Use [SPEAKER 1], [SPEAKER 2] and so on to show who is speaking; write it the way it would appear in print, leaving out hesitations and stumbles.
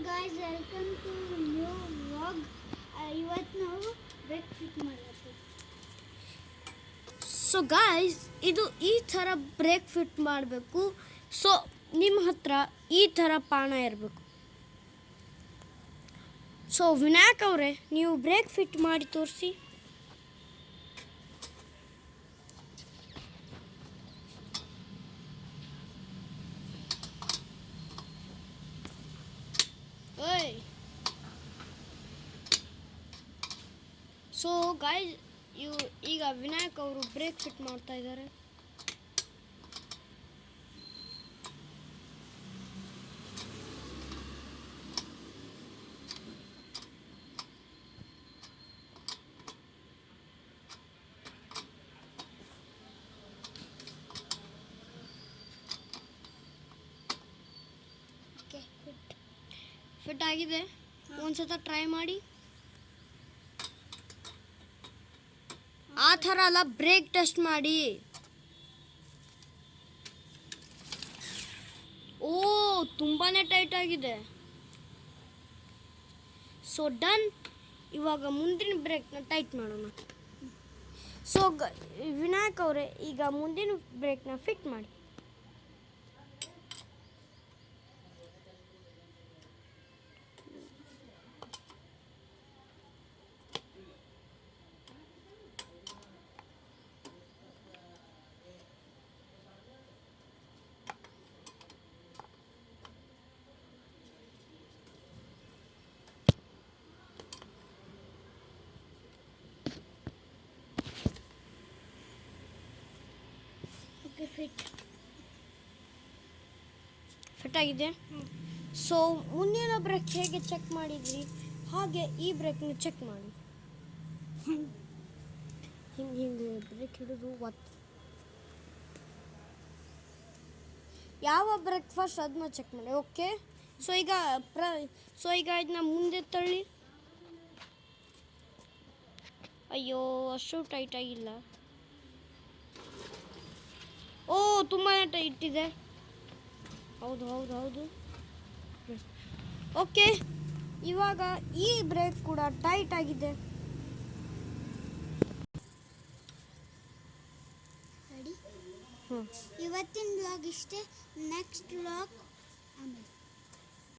[SPEAKER 1] Guys welcome to new vlog. ಇವತ್ತು ನಾವು breakfast ಮಾಡತ್ತೀವಿ.
[SPEAKER 2] ಸೊ ಗಾಯ್ಸ್, ಇದು ಈ ಥರ ಬ್ರೇಕ್ ಫಿಟ್ ಮಾಡಬೇಕು. ಸೊ ನಿಮ್ಮ ಹತ್ರ ಈ ಥರ ಪಾಣ ಇರಬೇಕು. ಸೊ ವಿನಾಯಕ್ ಅವರೇ, ನೀವು ಬ್ರೇಕ್ ಫಿಟ್ ಮಾಡಿ ತೋರಿಸಿ. ಸೊ ಗಾಯ್ಸ್, ಈಗ ವಿನಾಯಕ್ ಅವರು ಬ್ರೇಕ್ ಫಿಟ್ ಮಾಡ್ತಾ ಇದ್ದಾರೆ. ಫಿಟ್ ಆಗಿದೆ. ಒಂದ್ಸತ ಟ್ರೈ ಮಾಡಿ. ಆ ಥರ ಅಲ್ಲ, ಬ್ರೇಕ್ ಟೆಸ್ಟ್ ಮಾಡಿ. ಓ, ತುಂಬಾನೇ ಟೈಟ್ ಆಗಿದೆ. So done. ಇವಾಗ ಮುಂದಿನ ಬ್ರೇಕ್ನ ಟೈಟ್ ಮಾಡೋಣ. ಸೊ ವಿನಾಯಕ್ ಅವರೇ, ಈಗ ಮುಂದಿನ ಬ್ರೇಕ್ನ ಫಿಟ್ ಮಾಡಿ. ಫಿಟ್ ಆಗಿದೆ. ಸೊ ಮುಂದಿನ ಬ್ರೇಕ್ ಹೇಗೆ ಚೆಕ್ ಮಾಡಿದ್ರಿ ಹಾಗೆ ಈ ಬ್ರೇಕ್ನ ಚೆಕ್ ಮಾಡಿ. ಹಿಂಗೆ ಬ್ರೇಕ್ ಹಿಡಿದು ಯಾವ ಬ್ರೇಕ್ ಫಸ್ಟ್ ಅದನ್ನ ಚೆಕ್ ಮಾಡಿ. ಓಕೆ. ಸೊ ಈಗ ಇದನ್ನ ಮುಂದೆ ತಳ್ಳಿ. ಅಯ್ಯೋ, ಅಷ್ಟು ಟೈಟ್ ಆಗಿಲ್ಲ. ಓ, ತುಂಬಾ ಟೈಟ್ ಇದೆ. ಹೌದು. ಓಕೆ, ಇವಾಗ ಈ ಬ್ರೇಕ್ ಕೂಡ ಟೈಟ್ ಆಗಿದೆ.
[SPEAKER 1] ಇವತ್ತಿನ ವ್ಲಾಗ್ ಇಷ್ಟೇ. ನೆಕ್ಸ್ಟ್ ವ್ಲಾಗ್ ಆಮೇಲೆ